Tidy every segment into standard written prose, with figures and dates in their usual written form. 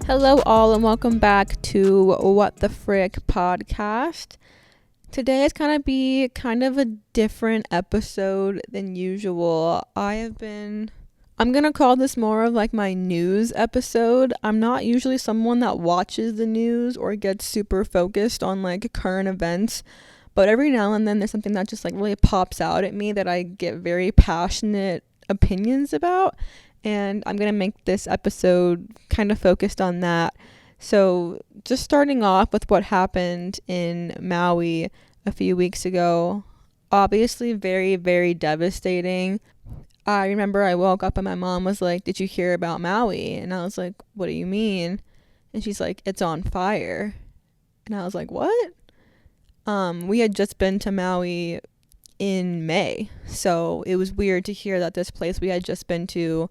Hello all and welcome back to What the Frick podcast. Today is going to be kind of a different episode than usual. I'm going to call this more of like my news episode. I'm not usually someone that watches the news or gets super focused on like current events, but every now and then there's something that just like really pops out at me that I get very passionate opinions about. And I'm going to make this episode kind of focused on that. So just starting off with what happened in Maui a few weeks ago. Obviously very, very devastating. I remember I woke up and my mom was like, "Did you hear about Maui?" And I was like, "What do you mean?" And she's like, "It's on fire." And I was like, "What?" We had just been to Maui in May. So it was weird to hear that this place we had just been to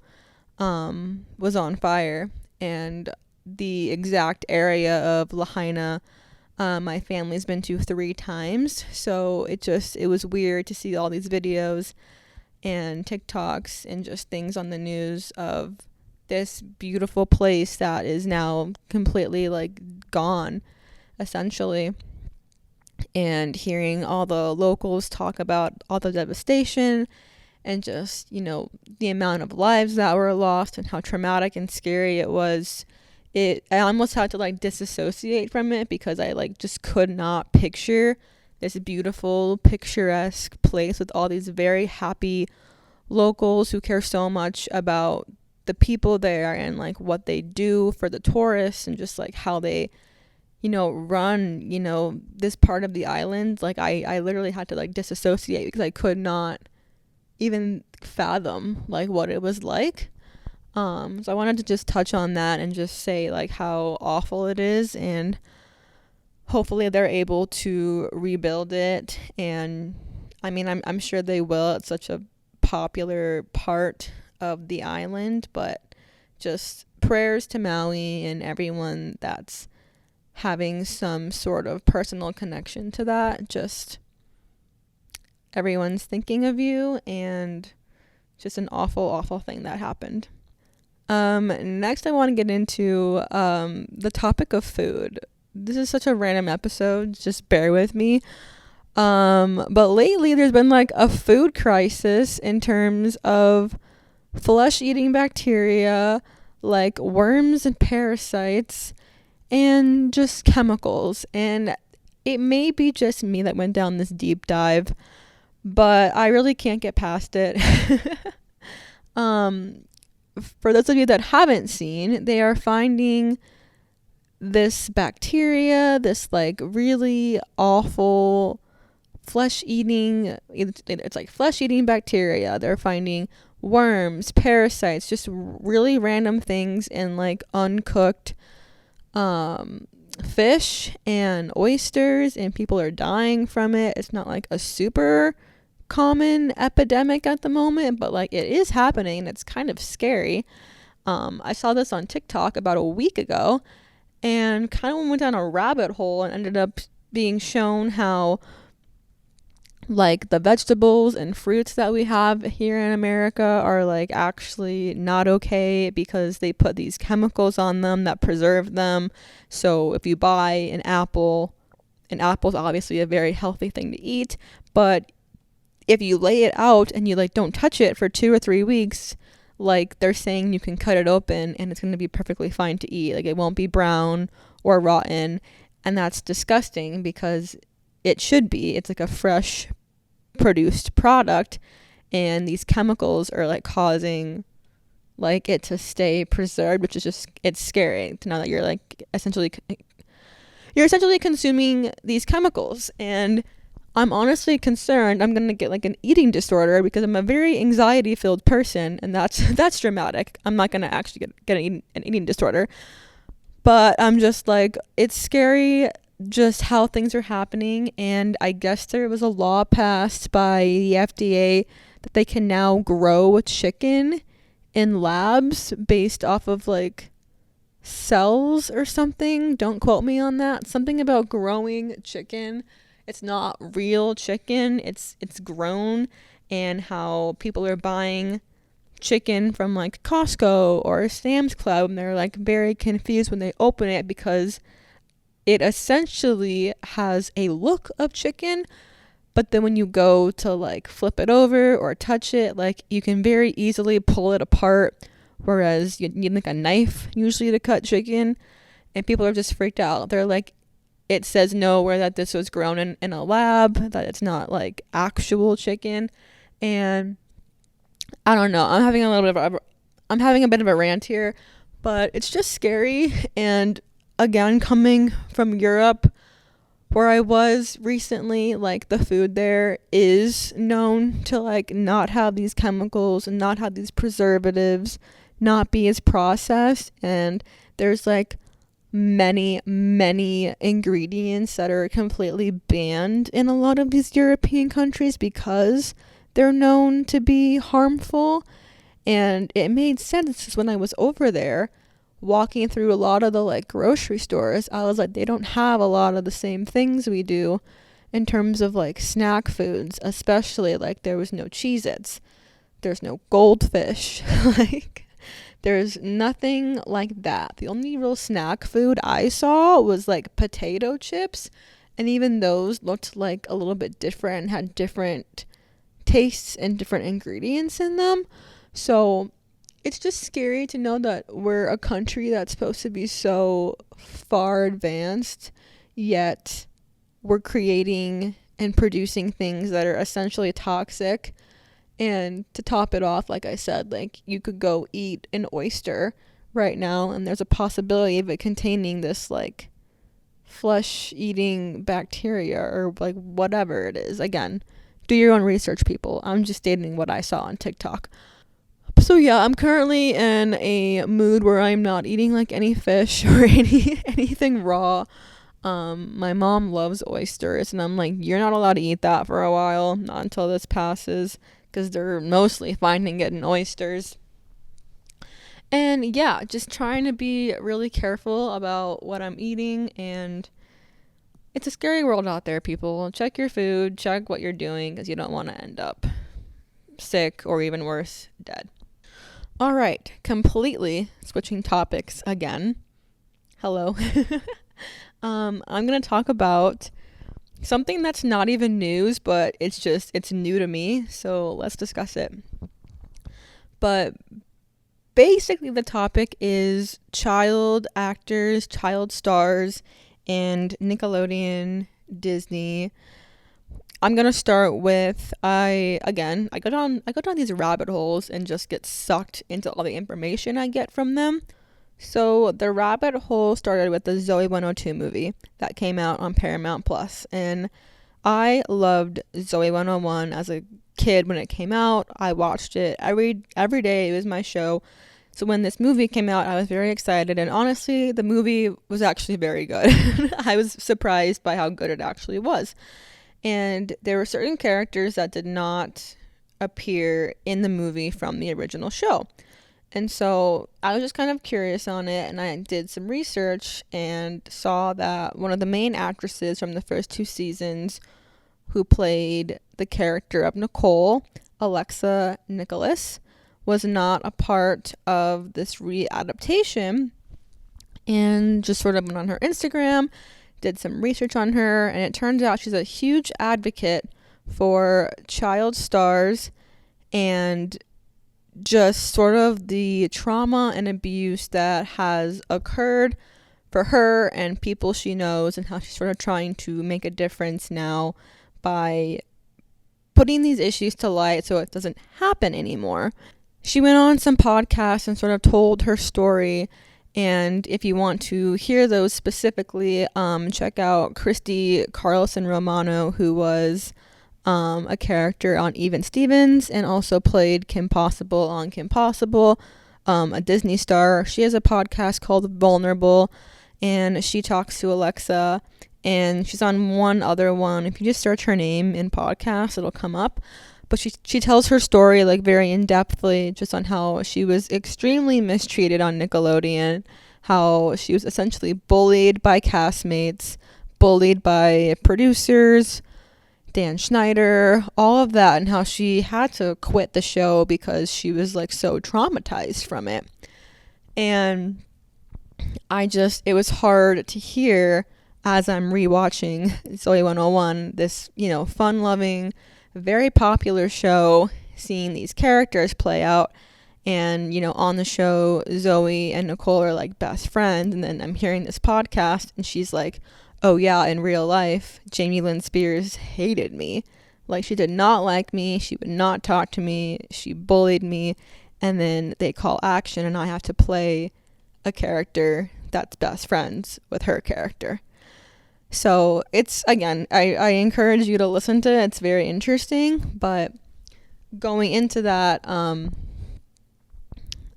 was on fire, and the exact area of Lahaina my family's been to 3 times, so it was weird to see all these videos and TikToks and just things on the news of this beautiful place that is now completely like gone essentially, and hearing all the locals talk about all the devastation and just, the amount of lives that were lost and how traumatic and scary it was. I almost had to like disassociate from it because I like just could not picture this beautiful, picturesque place with all these very happy locals who care so much about the people there and like what they do for the tourists and just like how they, run, this part of the island. Like I literally had to like disassociate because I could not even fathom like what it was like. So I wanted to just touch on that and just say like how awful it is, and hopefully they're able to rebuild it. And I mean, I'm sure they will. It's such a popular part of the island, but just prayers to Maui and everyone that's having some sort of personal connection to that. Just everyone's thinking of you, and just an awful, awful thing that happened. Next I want to get into the topic of food. This is such a random episode, just bear with me. But lately there's been like a food crisis in terms of flesh-eating bacteria, like worms and parasites, and just chemicals. And it may be just me that went down this deep dive, but I really can't get past it. For those of you that haven't seen, they are finding this bacteria, this like really awful it's like flesh-eating bacteria. They're finding worms, parasites, just really random things in like uncooked fish and oysters, and people are dying from it. It's not like a super common epidemic at the moment, but like it is happening, and it's kind of scary. I saw this on TikTok about a week ago and kind of went down a rabbit hole and ended up being shown how like the vegetables and fruits that we have here in America are like actually not okay because they put these chemicals on them that preserve them. So if you buy an apple's obviously a very healthy thing to eat, but if you lay it out and you like don't touch it for 2 or 3 weeks, like they're saying you can cut it open and it's going to be perfectly fine to eat. Like it won't be brown or rotten, and that's disgusting because it should be. It's like a fresh produced product, and these chemicals are like causing like it to stay preserved, which is just, it's scary to know that you're essentially consuming these chemicals. And I'm honestly concerned I'm going to get like an eating disorder because I'm a very anxiety filled person, and that's dramatic. I'm not going to actually get an eating disorder, but I'm just like, it's scary just how things are happening. And I guess there was a law passed by the FDA that they can now grow chicken in labs based off of like cells or something. Don't quote me on that. Something about growing chicken. It's not real chicken. It's grown, and how people are buying chicken from like Costco or Sam's Club, and they're like very confused when they open it because it essentially has a look of chicken, but then when you go to like flip it over or touch it, like you can very easily pull it apart, whereas you need like a knife usually to cut chicken, and people are just freaked out. They're like, it says nowhere that this was grown in a lab, that it's not like actual chicken. And I don't know, I'm having a bit of a rant here, but it's just scary. And again, coming from Europe, where I was recently, like the food there is known to like not have these chemicals and not have these preservatives, not be as processed, and there's like many ingredients that are completely banned in a lot of these European countries because they're known to be harmful. And it made sense when I was over there walking through a lot of the like grocery stores. I was like, they don't have a lot of the same things we do in terms of like snack foods, especially like there was no Cheez-Its, there's no goldfish, like there's nothing like that. The only real snack food I saw was like potato chips, and even those looked like a little bit different and had different tastes and different ingredients in them. So it's just scary to know that we're a country that's supposed to be so far advanced, yet we're creating and producing things that are essentially toxic. And to top it off, like I said, like you could go eat an oyster right now and there's a possibility of it containing this like flesh eating bacteria or like whatever it is. Again, do your own research, people. I'm just stating what I saw on TikTok. So yeah, I'm currently in a mood where I'm not eating like any fish or anything raw. My mom loves oysters, and I'm like, you're not allowed to eat that for a while, not until this passes, because they're mostly finding it in oysters. And yeah, just trying to be really careful about what I'm eating. And it's a scary world out there, people. Check your food, check what you're doing, because you don't want to end up sick or even worse, dead. All right, completely switching topics again. Hello. I'm going to talk about something that's not even news, but it's new to me, so let's discuss it. But basically the topic is child actors, child stars, and Nickelodeon, Disney. I'm going to start with I go down these rabbit holes and just get sucked into all the information I get from them. So the rabbit hole started with the Zoe 102 movie that came out on Paramount Plus, and I loved Zoe 101 as a kid when it came out. I watched it every day. It was my show. So when this movie came out, I was very excited, and honestly, the movie was actually very good. I was surprised by how good it actually was. And there were certain characters that did not appear in the movie from the original show. And so I was just kind of curious on it, and I did some research and saw that one of the main actresses from the first two seasons who played the character of Nicole, Alexa Nicholas, was not a part of this readaptation, and just sort of went on her Instagram, did some research on her, and it turns out she's a huge advocate for child stars and just sort of the trauma and abuse that has occurred for her and people she knows, and how she's sort of trying to make a difference now by putting these issues to light so it doesn't happen anymore. She went on some podcasts and sort of told her story, and if you want to hear those specifically, check out Christy Carlson Romano, who was a character on Even Stevens and also played Kim Possible on Kim Possible, a Disney star. She has a podcast called Vulnerable, and she talks to Alexa, and she's on one other one. If you just search her name in podcasts, it'll come up. But she tells her story like very in-depthly, just on how she was extremely mistreated on Nickelodeon, how she was essentially bullied by castmates, bullied by producers, Dan Schneider, all of that, and how she had to quit the show because she was like so traumatized from it. And it was hard to hear as I'm rewatching Zoe 101, this, fun loving, very popular show, seeing these characters play out. And, on the show, Zoe and Nicole are like best friends. And then I'm hearing this podcast and she's like, oh yeah, in real life, Jamie Lynn Spears hated me. Like, she did not like me. She would not talk to me. She bullied me. And then they call action and I have to play a character that's best friends with her character. So it's, again, I encourage you to listen to it. It's very interesting. But going into that,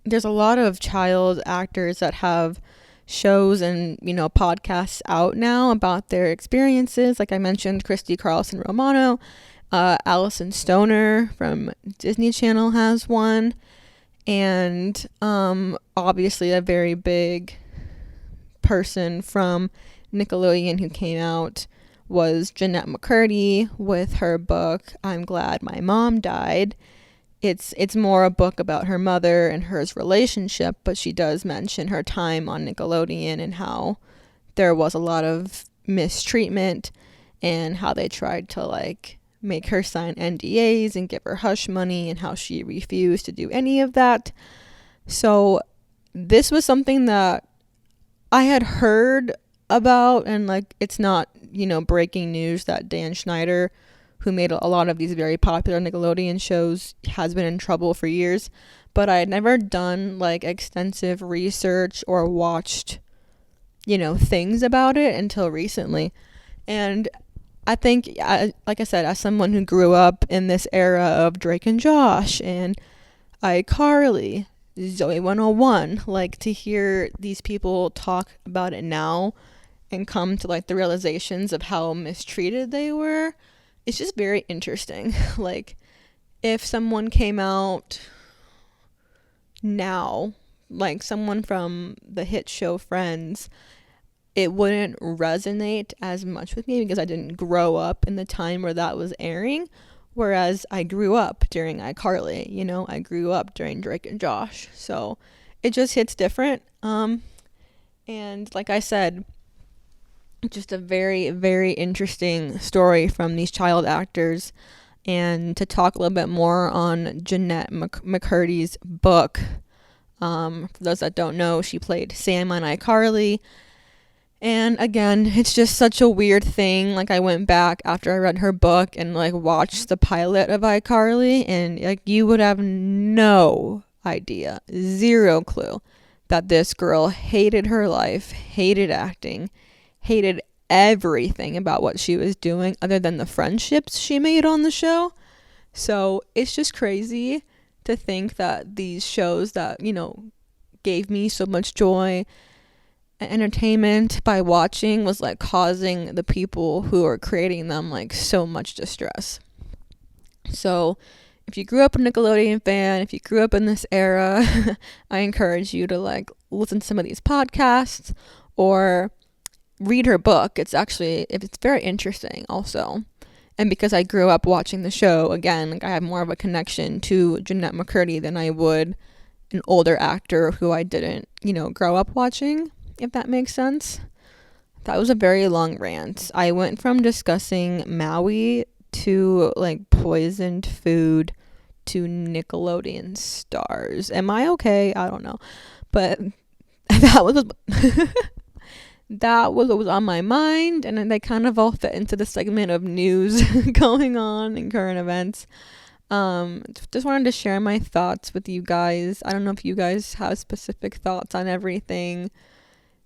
there's a lot of child actors that have shows and, podcasts out now about their experiences. Like I mentioned, Christy Carlson Romano, Allison Stoner from Disney Channel has one. And obviously a very big person from Nickelodeon who came out was Jeanette McCurdy with her book, I'm Glad My Mom Died. It's more a book about her mother and her relationship, but she does mention her time on Nickelodeon and how there was a lot of mistreatment and how they tried to like make her sign NDAs and give her hush money and how she refused to do any of that. So this was something that I had heard about, and like it's not, breaking news that Dan Schneider, who made a lot of these very popular Nickelodeon shows, has been in trouble for years. But I had never done like extensive research or watched, things about it until recently. And I think, like I said, as someone who grew up in this era of Drake and Josh and iCarly, Zoe 101, like to hear these people talk about it now and come to like the realizations of how mistreated they were, it's just very interesting. Like if someone came out now, like someone from the hit show Friends, it wouldn't resonate as much with me because I didn't grow up in the time where that was airing. Whereas I grew up during iCarly, I grew up during Drake and Josh. So it just hits different. And like I said, just a very, very interesting story from these child actors. And to talk a little bit more on Jeanette McCurdy's book. For those that don't know, she played Sam on iCarly. And again, it's just such a weird thing. Like I went back after I read her book and like watched the pilot of iCarly, and like you would have no idea, zero clue, that this girl hated her life, hated acting, hated everything about what she was doing other than the friendships she made on the show. So it's just crazy to think that these shows that, gave me so much joy entertainment by watching was like causing the people who are creating them like so much distress. So if you grew up a Nickelodeon fan, if you grew up in this era, I encourage you to like listen to some of these podcasts or read her book. It's very interesting also. And because I grew up watching the show, again, like I have more of a connection to Jeanette McCurdy than I would an older actor who I didn't, grow up watching, if that makes sense. That was a very long rant. I went from discussing Maui to like poisoned food to Nickelodeon stars. Am I okay? I don't know. But that was that was what was on my mind, and then they kind of all fit into the segment of news going on and current events. Just wanted to share my thoughts with you guys. I don't know if you guys have specific thoughts on everything.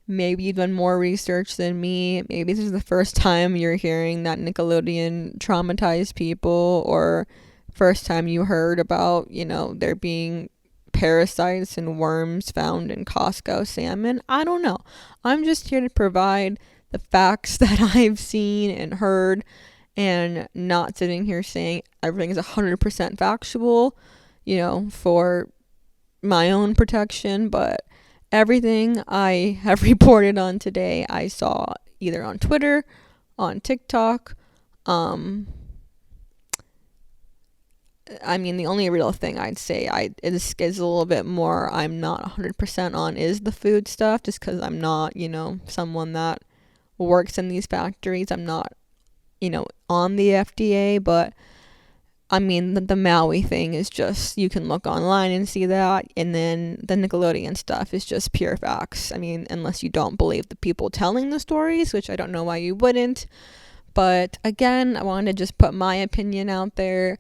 Maybe you've done more research than me. Maybe this is the first time you're hearing that Nickelodeon traumatized people, or first time you heard about, there being parasites and worms found in Costco salmon. I don't know. I'm just here to provide the facts that I've seen and heard, and not sitting here saying everything is 100% factual, for my own protection, but everything I have reported on today, I saw either on Twitter, on TikTok, I mean, the only real thing I'd say is a little bit more I'm not 100% on is the food stuff, just because I'm not, someone that works in these factories. I'm not, on the FDA, but I mean, the Maui thing is just, you can look online and see that. And then the Nickelodeon stuff is just pure facts. I mean, unless you don't believe the people telling the stories, which I don't know why you wouldn't. But again, I wanted to just put my opinion out there.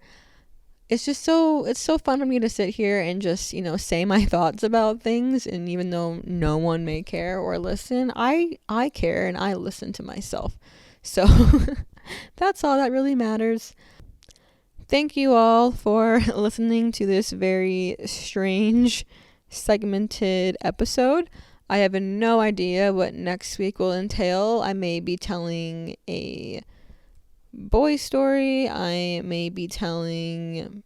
It's so fun for me to sit here and just, say my thoughts about things. And even though no one may care or listen, I care and I listen to myself. So that's all that really matters. Thank you all for listening to this very strange segmented episode. I have no idea what next week will entail. I may be telling a boy story. I may be telling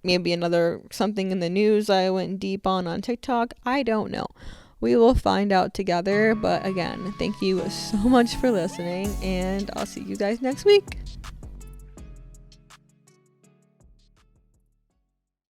maybe another something in the news I went deep on TikTok. I don't know. We will find out together. But again, thank you so much for listening, and I'll see you guys next week.